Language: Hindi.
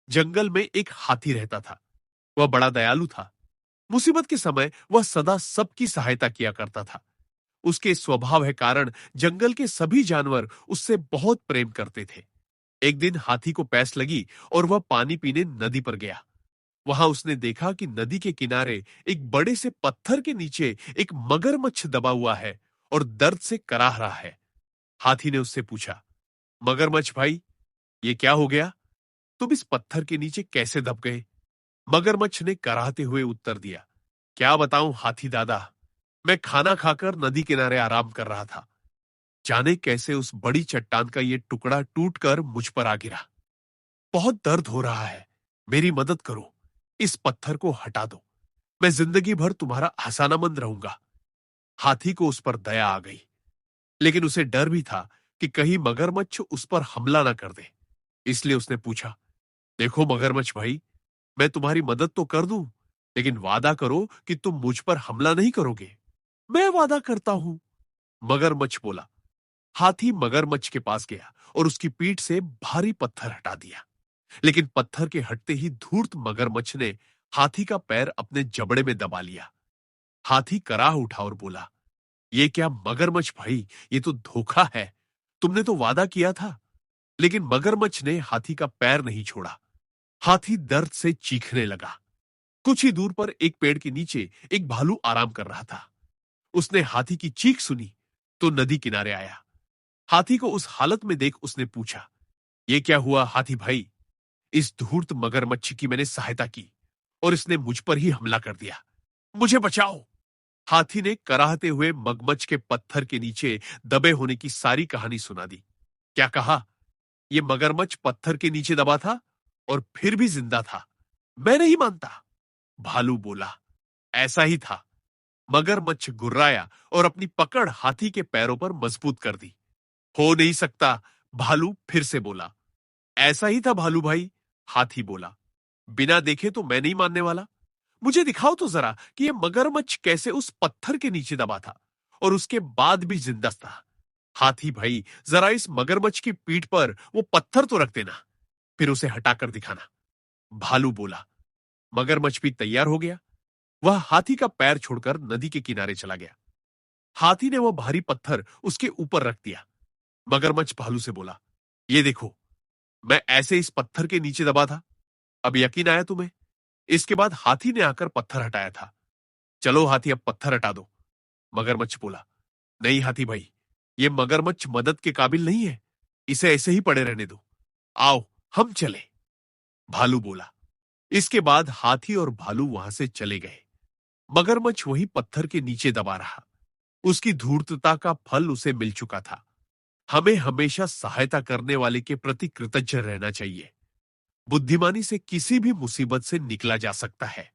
जंगल में एक हाथी रहता था। वह बड़ा दयालु था। मुसीबत के समय वह सदा सबकी सहायता किया करता था। उसके स्वभाव के कारण जंगल के सभी जानवर उससे बहुत प्रेम करते थे। एक दिन हाथी को प्यास लगी और वह पानी पीने नदी पर गया। वहां उसने देखा कि नदी के किनारे एक बड़े से पत्थर के नीचे एक मगरमच्छ दबा हुआ है और दर्द से कराह रहा है। हाथी ने उससे पूछा, मगरमच्छ भाई, ये क्या हो गया? तुम इस पत्थर के नीचे कैसे दब गए? मगरमच्छ ने कराहते हुए उत्तर दिया, क्या बताऊं हाथी दादा, मैं खाना खाकर नदी किनारे आराम कर रहा था। जाने कैसे उस बड़ी चट्टान का ये टुकड़ा टूटकर मुझ पर आ गिरा। बहुत दर्द हो रहा है। मेरी मदद करो। इस पत्थर को हटा दो। मैं जिंदगी भर तुम्हारा आसानामंद रहूंगा। हाथी को उस पर दया आ गई, लेकिन उसे डर भी था कि कहीं मगरमच्छ उस पर हमला ना कर दे। इसलिए उसने पूछा, देखो मगरमच्छ भाई, मैं तुम्हारी मदद तो कर दूं, लेकिन वादा करो कि तुम मुझ पर हमला नहीं करोगे। मैं वादा करता हूं, मगरमच्छ बोला। हाथी मगरमच्छ के पास गया और उसकी पीठ से भारी पत्थर हटा दिया। लेकिन पत्थर के हटते ही धूर्त मगरमच्छ ने हाथी का पैर अपने जबड़े में दबा लिया। हाथी कराह उठा और बोला, ये क्या मगरमच्छ भाई, ये तो धोखा है। तुमने तो वादा किया था। लेकिन मगरमच्छ ने हाथी का पैर नहीं छोड़ा। हाथी दर्द से चीखने लगा। कुछ ही दूर पर एक पेड़ के नीचे एक भालू आराम कर रहा था। उसने हाथी की चीख सुनी तो नदी किनारे आया। हाथी को उस हालत में देख उसने पूछा, ये क्या हुआ हाथी भाई? इस धूर्त मगरमच्छ की मैंने सहायता की और इसने मुझ पर ही हमला कर दिया। मुझे बचाओ। हाथी ने कराहते हुए मगरमच्छ के पत्थर के नीचे दबे होने की सारी कहानी सुना दी। क्या कहा? ये मगरमच्छ पत्थर के नीचे दबा था और फिर भी जिंदा था। मैं नहीं मानता। भालू बोला, ऐसा ही था। मगरमच्छ गुर्राया और अपनी पकड़ हाथी के पैरों पर मजबूत कर दी। हो नहीं सकता, भालू फिर से बोला। ऐसा ही था भालू भाई, हाथी बोला। बिना देखे तो मैं नहीं मानने वाला। मुझे दिखाओ तो जरा कि यह मगरमच्छ कैसे उस पत्थर के नीचे दबा था और उसके बाद भी जिंदा था। हाथी भाई, जरा इस मगरमच्छ की पीठ पर वो पत्थर तो रख देना, फिर उसे हटाकर दिखाना। भालू बोला। मगरमच्छ भी तैयार हो गया। वह हाथी का पैर छोड़कर नदी के किनारे चला गया। हाथी ने वह भारी पत्थर उसके ऊपर रख दिया। मगरमच्छ भालू से बोला, ये देखो, मैं ऐसे इस पत्थर के नीचे दबा था। अब यकीन आया तुम्हें? इसके बाद हाथी ने आकर पत्थर हटाया था। चलो हाथी, अब पत्थर हटा दो। मगरमच्छ बोला, नहीं हाथी भाई, ये मगरमच्छ मदद के काबिल नहीं है। इसे ऐसे ही पड़े रहने दो। आओ हम चले। भालू बोला। इसके बाद हाथी और भालू वहां से चले गए। मगरमच्छ वही पत्थर के नीचे दबा रहा। उसकी धूर्तता का फल उसे मिल चुका था। हमें हमेशा सहायता करने वाले के प्रति कृतज्ञ रहना चाहिए। बुद्धिमानी से किसी भी मुसीबत से निकला जा सकता है।